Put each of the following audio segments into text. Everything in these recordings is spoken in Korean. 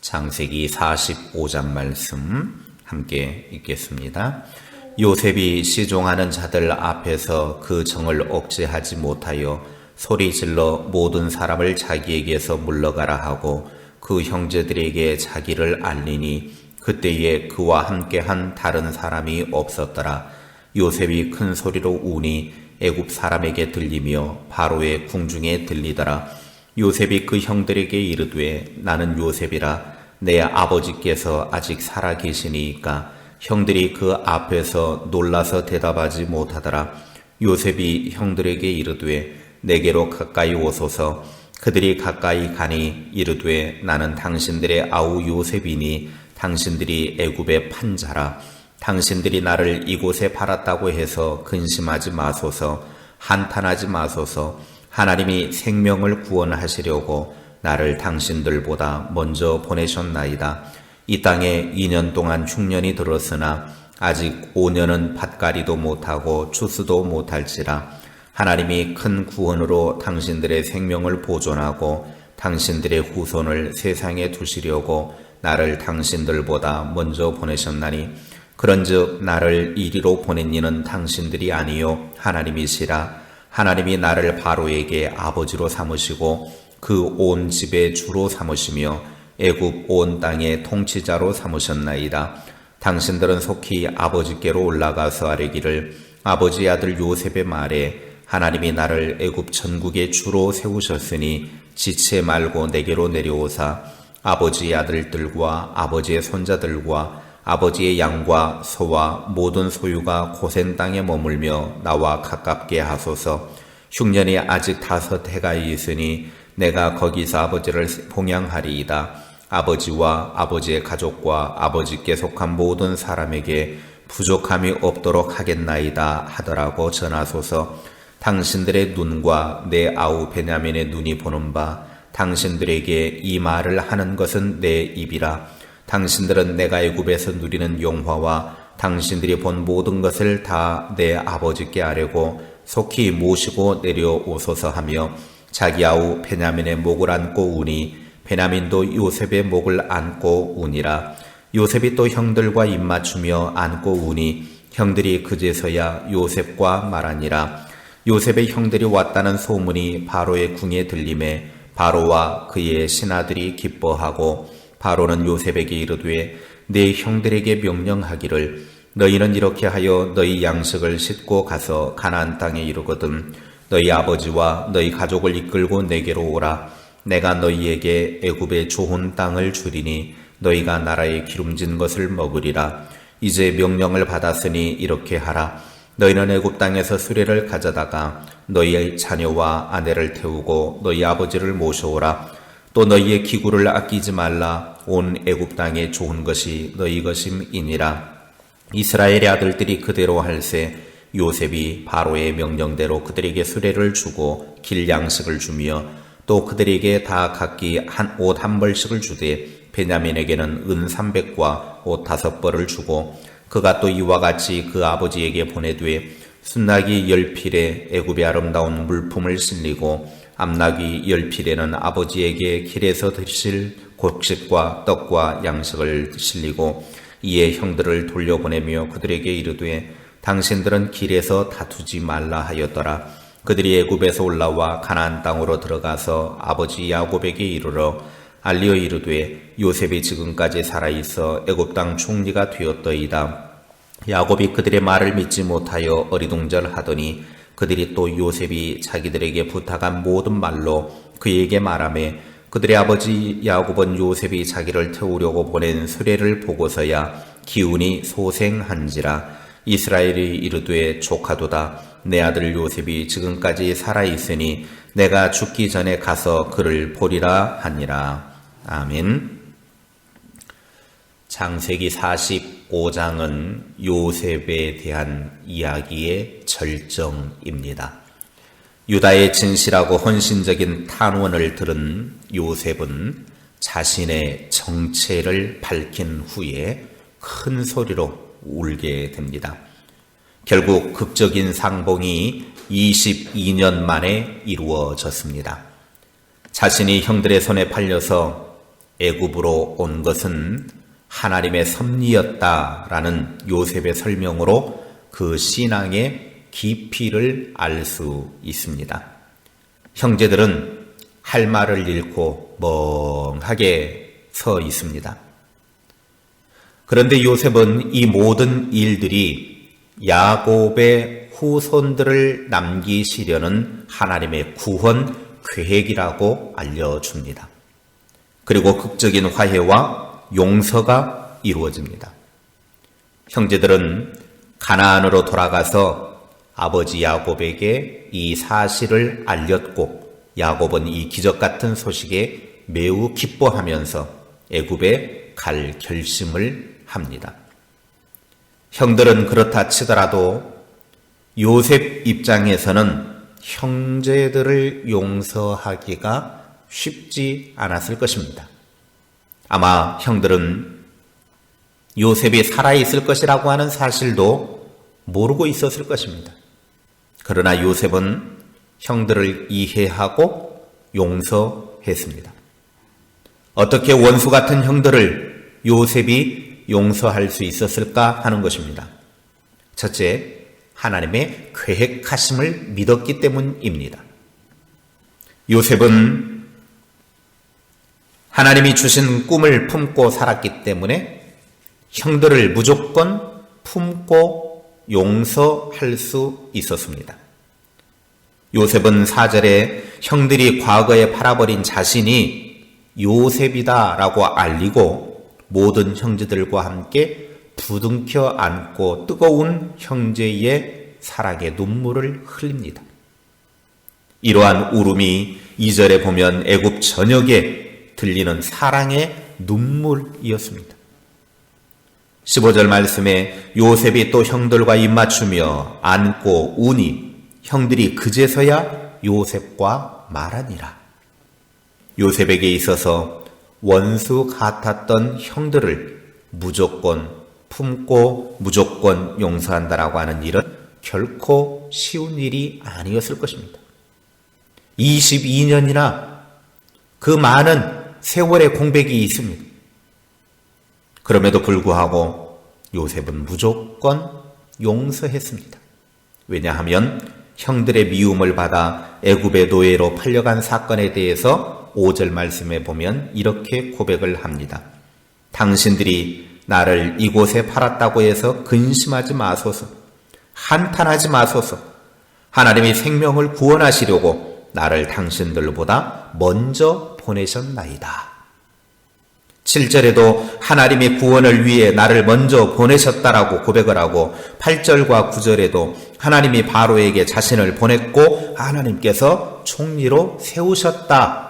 창세기 45장 말씀 함께 읽겠습니다. 요셉이 시종하는 자들 앞에서 그 정을 억제하지 못하여 소리질러 모든 사람을 자기에게서 물러가라 하고 그 형제들에게 자기를 알리니 그때에 그와 함께한 다른 사람이 없었더라. 요셉이 큰 소리로 우니 애굽 사람에게 들리며 바로의 궁중에 들리더라. 요셉이 그 형들에게 이르되 나는 요셉이라. 내 아버지께서 아직 살아 계시니이까. 형들이 그 앞에서 놀라서 대답하지 못하더라. 요셉이 형들에게 이르되 내게로 가까이 오소서. 그들이 가까이 가니 이르되 나는 당신들의 아우 요셉이니 당신들이 애굽의 판자라. 당신들이 나를 이곳에 팔았다고 해서 근심하지 마소서. 한탄하지 마소서. 하나님이 생명을 구원하시려고 나를 당신들보다 먼저 보내셨나이다. 이 땅에 2년 동안 흉년이 들었으나 아직 5년은 밭갈이도 못하고 추수도 못할지라. 하나님이 큰 구원으로 당신들의 생명을 보존하고 당신들의 후손을 세상에 두시려고 나를 당신들보다 먼저 보내셨나니 그런즉 나를 이리로 보낸 이는 당신들이 아니요 하나님이시라. 하나님이 나를 바로에게 아버지로 삼으시고 그 온 집의 주로 삼으시며 애굽 온 땅의 통치자로 삼으셨나이다. 당신들은 속히 아버지께로 올라가서 아뢰기를 아버지의 아들 요셉의 말에 하나님이 나를 애굽 전국의 주로 세우셨으니 지체 말고 내게로 내려오사 아버지의 아들들과 아버지의 손자들과 아버지의 양과 소와 모든 소유가 고센 땅에 머물며 나와 가깝게 하소서. 흉년이 아직 5해가 있으니 내가 거기서 아버지를 봉양하리이다. 아버지와 아버지의 가족과 아버지께 속한 모든 사람에게 부족함이 없도록 하겠나이다 하더라고 전하소서. 당신들의 눈과 내 아우 베냐민의 눈이 보는 바 당신들에게 이 말을 하는 것은 내 입이라. 당신들은 내가 애굽에서 누리는 영화와 당신들이 본 모든 것을 다 내 아버지께 아뢰고 속히 모시고 내려오소서 하며 자기 아우 베냐민의 목을 안고 우니 베냐민도 요셉의 목을 안고 우니라. 요셉이 또 형들과 입맞추며 안고 우니 형들이 그제서야 요셉과 말하니라. 요셉의 형들이 왔다는 소문이 바로의 궁에 들림에 바로와 그의 신하들이 기뻐하고 바로는 요셉에게 이르되 네 형들에게 명령하기를 너희는 이렇게 하여 너희 양식을 싣고 가서 가나안 땅에 이르거든 너희 아버지와 너희 가족을 이끌고 내게로 오라. 내가 너희에게 애굽의 좋은 땅을 주리니 너희가 나라의 기름진 것을 먹으리라. 이제 명령을 받았으니 이렇게 하라. 너희는 애굽 땅에서 수레를 가져다가 너희의 자녀와 아내를 태우고 너희 아버지를 모셔오라. 또 너희의 기구를 아끼지 말라. 온 애굽 땅에 좋은 것이 너희 것임이니라. 이스라엘의 아들들이 그대로 할세 요셉이 바로의 명령대로 그들에게 수레를 주고 길 양식을 주며 또 그들에게 다 각기 옷 한 벌씩을 주되 베냐민에게는 은 300과 옷 5벌을 주고 그가 또 이와 같이 그 아버지에게 보내되 순나기 10필에 애굽의 아름다운 물품을 실리고 암나귀 10필에는 아버지에게 길에서 드실 곡식과 떡과 양식을 실리고 이에 형들을 돌려보내며 그들에게 이르되 당신들은 길에서 다투지 말라 하였더라. 그들이 애굽에서 올라와 가나안 땅으로 들어가서 아버지 야곱에게 이르러 알리어 이르되 요셉이 지금까지 살아있어 애굽 땅 총리가 되었더이다. 야곱이 그들의 말을 믿지 못하여 어리둥절하더니 그들이 또 요셉이 자기들에게 부탁한 모든 말로 그에게 말하매 그들의 아버지 야곱은 요셉이 자기를 태우려고 보낸 수레를 보고서야 기운이 소생한지라. 이스라엘이 이르되 조카도다. 내 아들 요셉이 지금까지 살아있으니 내가 죽기 전에 가서 그를 보리라 하니라. 아멘. 창세기 45장은 요셉에 대한 이야기의 절정입니다. 유다의 진실하고 헌신적인 탄원을 들은 요셉은 자신의 정체를 밝힌 후에 큰 소리로 울게 됩니다. 결국 극적인 상봉이 22년 만에 이루어졌습니다. 자신이 형들의 손에 팔려서 애굽으로 온 것은 하나님의 섭리였다라는 요셉의 설명으로 그 신앙의 깊이를 알 수 있습니다. 형제들은 할 말을 잃고 멍하게 서 있습니다. 그런데 요셉은 이 모든 일들이 야곱의 후손들을 남기시려는 하나님의 구원 계획이라고 알려줍니다. 그리고 극적인 화해와 용서가 이루어집니다. 형제들은 가나안으로 돌아가서 아버지 야곱에게 이 사실을 알렸고 야곱은 이 기적 같은 소식에 매우 기뻐하면서 애굽에 갈 결심을 합니다. 형들은 그렇다 치더라도 요셉 입장에서는 형제들을 용서하기가 쉽지 않았을 것입니다. 아마 형들은 요셉이 살아있을 것이라고 하는 사실도 모르고 있었을 것입니다. 그러나 요셉은 형들을 이해하고 용서했습니다. 어떻게 원수 같은 형들을 요셉이 용서할 수 있었을까 하는 것입니다. 첫째, 하나님의 계획하심을 믿었기 때문입니다. 요셉은 하나님이 주신 꿈을 품고 살았기 때문에 형들을 무조건 품고 용서할 수 있었습니다. 요셉은 4절에 형들이 과거에 팔아버린 자신이 요셉이다라고 알리고 모든 형제들과 함께 부둥켜 안고 뜨거운 형제의 사랑의 눈물을 흘립니다. 이러한 울음이 2절에 보면 애굽 전역에 들리는 사랑의 눈물이었습니다. 15절 말씀에 요셉이 또 형들과 입맞추며 안고 우니 형들이 그제서야 요셉과 말하니라. 요셉에게 있어서 원수 같았던 형들을 무조건 품고 무조건 용서한다라고 하는 일은 결코 쉬운 일이 아니었을 것입니다. 22년이나 그 많은 세월의 공백이 있습니다. 그럼에도 불구하고 요셉은 무조건 용서했습니다. 왜냐하면 형들의 미움을 받아 애굽의 노예로 팔려간 사건에 대해서 5절 말씀에 보면 이렇게 고백을 합니다. 당신들이 나를 이곳에 팔았다고 해서 근심하지 마소서. 한탄하지 마소서. 하나님이 생명을 구원하시려고 나를 당신들보다 먼저 보내셨나이다. 7절에도 하나님의 구원을 위해 나를 먼저 보내셨다라고 고백을 하고 8절과 9절에도 하나님이 바로에게 자신을 보냈고 하나님께서 총리로 세우셨다.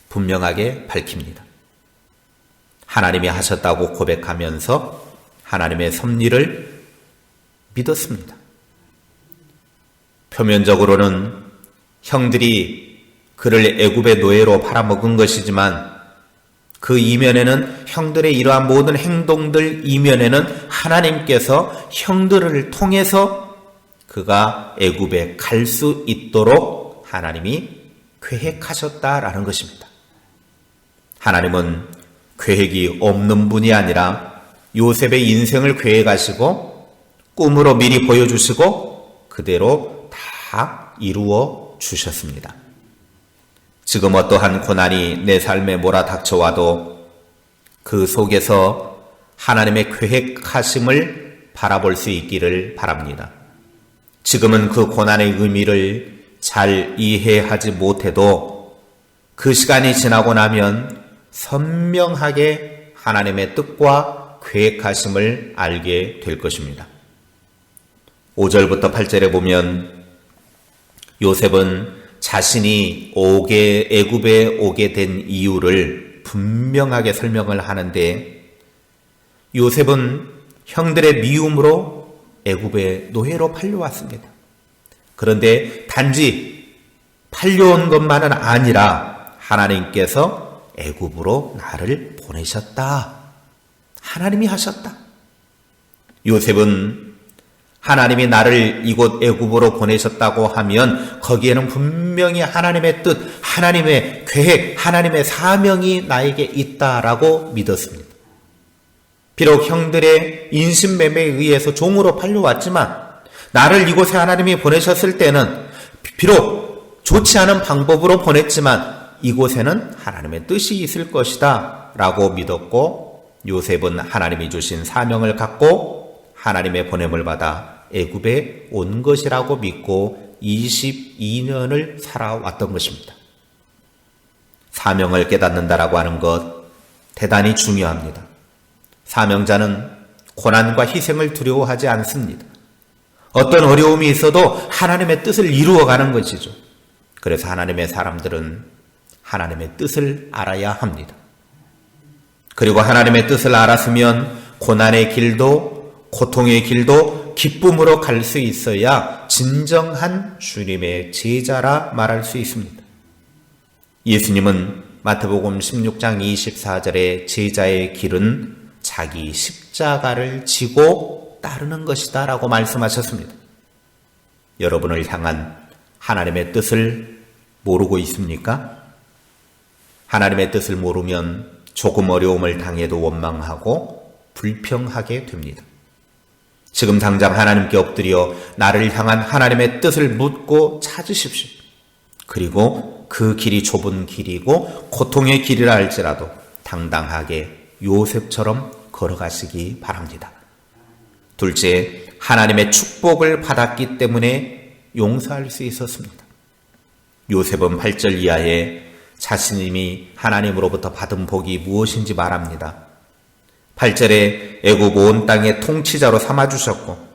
분명하게 밝힙니다. 하나님이 하셨다고 고백하면서 하나님의 섭리를 믿었습니다. 표면적으로는 형들이 그를 애굽의 노예로 팔아먹은 것이지만 그 이면에는 형들의 이러한 모든 행동들 이면에는 하나님께서 형들을 통해서 그가 애굽에 갈 수 있도록 하나님이 계획하셨다라는 것입니다. 하나님은 계획이 없는 분이 아니라 요셉의 인생을 계획하시고 꿈으로 미리 보여주시고 그대로 다 이루어 주셨습니다. 지금 어떠한 고난이 내 삶에 몰아닥쳐와도 그 속에서 하나님의 계획하심을 바라볼 수 있기를 바랍니다. 지금은 그 고난의 의미를 잘 이해하지 못해도 그 시간이 지나고 나면 선명하게 하나님의 뜻과 계획하심을 알게 될 것입니다. 5절부터 8절에 보면 요셉은 자신이 애굽에 오게 된 이유를 분명하게 설명을 하는데 요셉은 형들의 미움으로 애굽의 노예로 팔려왔습니다. 그런데 단지 팔려온 것만은 아니라 하나님께서 애굽으로 나를 보내셨다. 하나님이 하셨다. 요셉은 하나님이 나를 이곳 애굽으로 보내셨다고 하면 거기에는 분명히 하나님의 뜻, 하나님의 계획, 하나님의 사명이 나에게 있다라고 믿었습니다. 비록 형들의 인신매매에 의해서 종으로 팔려왔지만 나를 이곳에 하나님이 보내셨을 때는 비록 좋지 않은 방법으로 보냈지만 이곳에는 하나님의 뜻이 있을 것이다 라고 믿었고, 요셉은 하나님이 주신 사명을 갖고 하나님의 보냄을 받아 애굽에 온 것이라고 믿고 22년을 살아왔던 것입니다. 사명을 깨닫는다라고 하는 것 대단히 중요합니다. 사명자는 고난과 희생을 두려워하지 않습니다. 어떤 어려움이 있어도 하나님의 뜻을 이루어가는 것이죠. 그래서 하나님의 사람들은 하나님의 뜻을 알아야 합니다. 그리고 하나님의 뜻을 알았으면 고난의 길도 고통의 길도 기쁨으로 갈 수 있어야 진정한 주님의 제자라 말할 수 있습니다. 예수님은 마태복음 16장 24절에 제자의 길은 자기 십자가를 지고 따르는 것이다 라고 말씀하셨습니다. 여러분을 향한 하나님의 뜻을 모르고 있습니까? 하나님의 뜻을 모르면 조금 어려움을 당해도 원망하고 불평하게 됩니다. 지금 당장 하나님께 엎드려 나를 향한 하나님의 뜻을 묻고 찾으십시오. 그리고 그 길이 좁은 길이고 고통의 길이라 할지라도 당당하게 요셉처럼 걸어가시기 바랍니다. 둘째, 하나님의 축복을 받았기 때문에 용서할 수 있었습니다. 요셉은 8절 이하에 자신이 하나님으로부터 받은 복이 무엇인지 말합니다. 8절에 애굽 온 땅의 통치자로 삼아주셨고,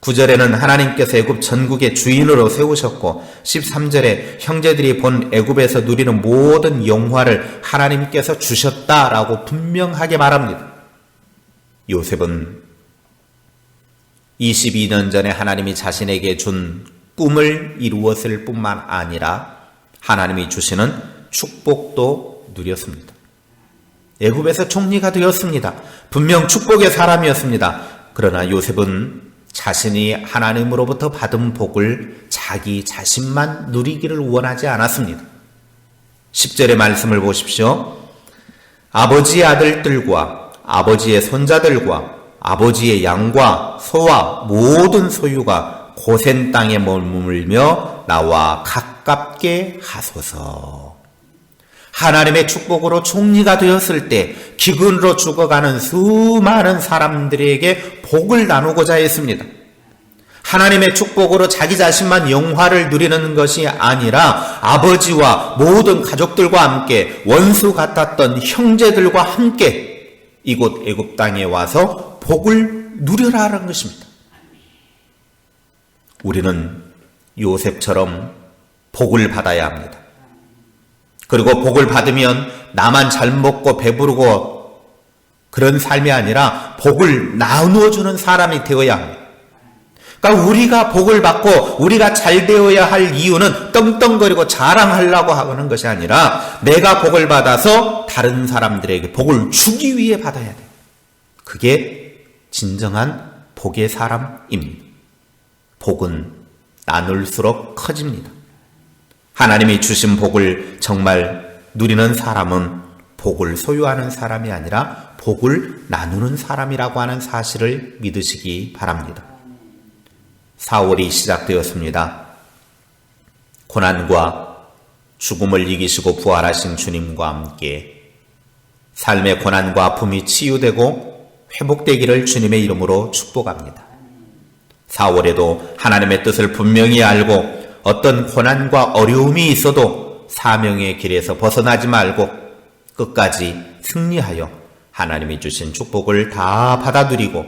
9절에는 하나님께서 애굽 전국의 주인으로 세우셨고, 13절에 형제들이 본 애굽에서 누리는 모든 영화를 하나님께서 주셨다라고 분명하게 말합니다. 요셉은 22년 전에 하나님이 자신에게 준 꿈을 이루었을 뿐만 아니라 하나님이 주시는 축복도 누렸습니다. 애굽에서 총리가 되었습니다. 분명 축복의 사람이었습니다. 그러나 요셉은 자신이 하나님으로부터 받은 복을 자기 자신만 누리기를 원하지 않았습니다. 10절의 말씀을 보십시오. 아버지의 아들들과 아버지의 손자들과 아버지의 양과 소와 모든 소유가 고센 땅에 머물며 나와 가깝게 하소서. 하나님의 축복으로 총리가 되었을 때 기근으로 죽어가는 수많은 사람들에게 복을 나누고자 했습니다. 하나님의 축복으로 자기 자신만 영화를 누리는 것이 아니라 아버지와 모든 가족들과 함께 원수 같았던 형제들과 함께 이곳 애굽 땅에 와서 복을 누려라라는 것입니다. 우리는 요셉처럼 복을 받아야 합니다. 그리고 복을 받으면 나만 잘 먹고 배부르고 그런 삶이 아니라 복을 나누어주는 사람이 되어야 합니다. 그러니까 우리가 복을 받고 우리가 잘 되어야 할 이유는 떵떵거리고 자랑하려고 하는 것이 아니라 내가 복을 받아서 다른 사람들에게 복을 주기 위해 받아야 돼요. 그게 진정한 복의 사람입니다. 복은 나눌수록 커집니다. 하나님이 주신 복을 정말 누리는 사람은 복을 소유하는 사람이 아니라 복을 나누는 사람이라고 하는 사실을 믿으시기 바랍니다. 4월이 시작되었습니다. 고난과 죽음을 이기시고 부활하신 주님과 함께 삶의 고난과 아픔이 치유되고 회복되기를 주님의 이름으로 축복합니다. 4월에도 하나님의 뜻을 분명히 알고 어떤 고난과 어려움이 있어도 사명의 길에서 벗어나지 말고 끝까지 승리하여 하나님이 주신 축복을 다 받아들이고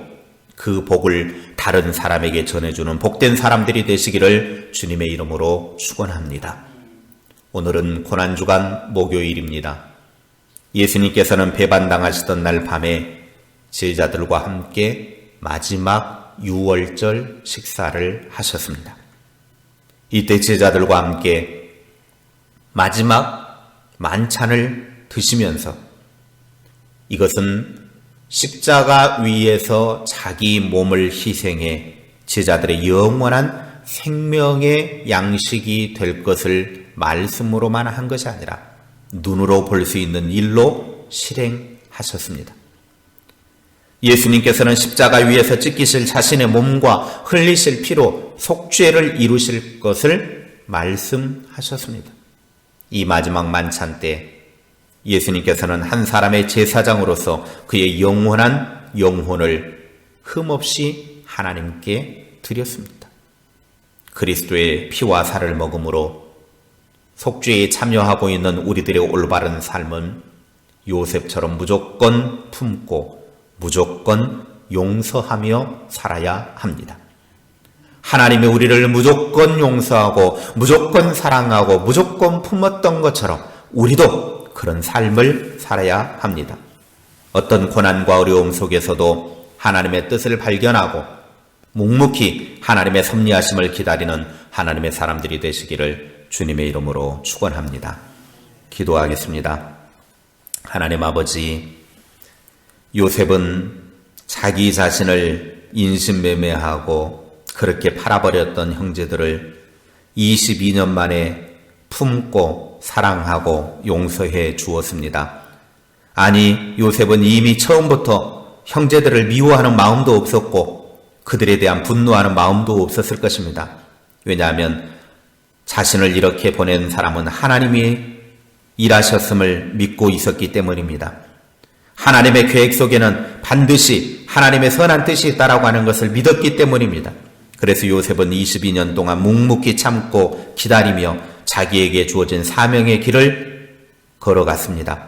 그 복을 다른 사람에게 전해주는 복된 사람들이 되시기를 주님의 이름으로 축원합니다. 오늘은 고난주간 목요일입니다. 예수님께서는 배반당하시던 날 밤에 제자들과 함께 마지막 유월절 식사를 하셨습니다. 이때 제자들과 함께 마지막 만찬을 드시면서 이것은 십자가 위에서 자기 몸을 희생해 제자들의 영원한 생명의 양식이 될 것을 말씀으로만 한 것이 아니라 눈으로 볼 수 있는 일로 실행하셨습니다. 예수님께서는 십자가 위에서 찢기실 자신의 몸과 흘리실 피로 속죄를 이루실 것을 말씀하셨습니다. 이 마지막 만찬 때 예수님께서는 한 사람의 제사장으로서 그의 영원한 영혼을 흠없이 하나님께 드렸습니다. 그리스도의 피와 살을 먹음으로 속죄에 참여하고 있는 우리들의 올바른 삶은 요셉처럼 무조건 품고 무조건 용서하며 살아야 합니다. 하나님이 우리를 무조건 용서하고 무조건 사랑하고 무조건 품었던 것처럼 우리도 그런 삶을 살아야 합니다. 어떤 고난과 어려움 속에서도 하나님의 뜻을 발견하고 묵묵히 하나님의 섭리하심을 기다리는 하나님의 사람들이 되시기를 주님의 이름으로 축원합니다. 기도하겠습니다. 하나님 아버지, 요셉은 자기 자신을 인신매매하고 그렇게 팔아버렸던 형제들을 22년 만에 품고 사랑하고 용서해 주었습니다. 아니, 요셉은 이미 처음부터 형제들을 미워하는 마음도 없었고 그들에 대한 분노하는 마음도 없었을 것입니다. 왜냐하면 자신을 이렇게 보낸 사람은 하나님이 일하셨음을 믿고 있었기 때문입니다. 하나님의 계획 속에는 반드시 하나님의 선한 뜻이 있다라고 하는 것을 믿었기 때문입니다. 그래서 요셉은 22년 동안 묵묵히 참고 기다리며 자기에게 주어진 사명의 길을 걸어갔습니다.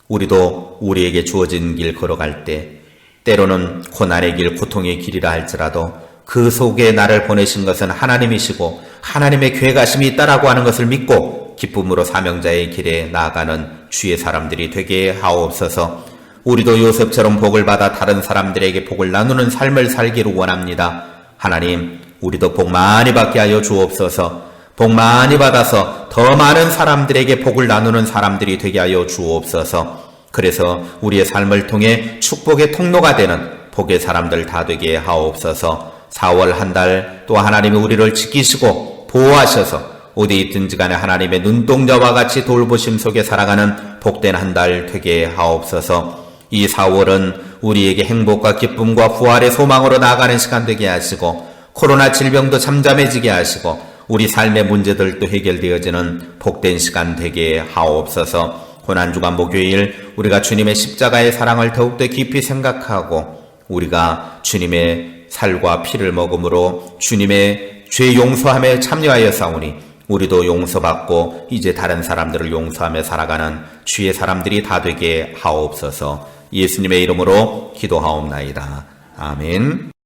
우리도 우리에게 주어진 길 걸어갈 때 때로는 고난의 길, 고통의 길이라 할지라도 그 속에 나를 보내신 것은 하나님이시고 하나님의 계획하심이 있다라고 하는 것을 믿고 기쁨으로 사명자의 길에 나아가는 주의 사람들이 되게 하옵소서. 우리도 요셉처럼 복을 받아 다른 사람들에게 복을 나누는 삶을 살기를 원합니다. 하나님, 우리도 복 많이 받게 하여 주옵소서. 복 많이 받아서 더 많은 사람들에게 복을 나누는 사람들이 되게 하여 주옵소서. 그래서 우리의 삶을 통해 축복의 통로가 되는 복의 사람들 다 되게 하옵소서. 4월 한 달 또 하나님이 우리를 지키시고 보호하셔서 어디 있든지 간에 하나님의 눈동자와 같이 돌보심 속에 살아가는 복된 한 달 되게 하옵소서. 이 4월은 우리에게 행복과 기쁨과 부활의 소망으로 나아가는 시간 되게 하시고 코로나 질병도 잠잠해지게 하시고 우리 삶의 문제들도 해결되어지는 복된 시간 되게 하옵소서. 고난주간 목요일 우리가 주님의 십자가의 사랑을 더욱더 깊이 생각하고 우리가 주님의 살과 피를 먹음으로 주님의 죄 용서함에 참여하여 싸우니 우리도 용서받고 이제 다른 사람들을 용서하며 살아가는 주의 사람들이 다 되게 하옵소서. 예수님의 이름으로 기도하옵나이다. 아멘.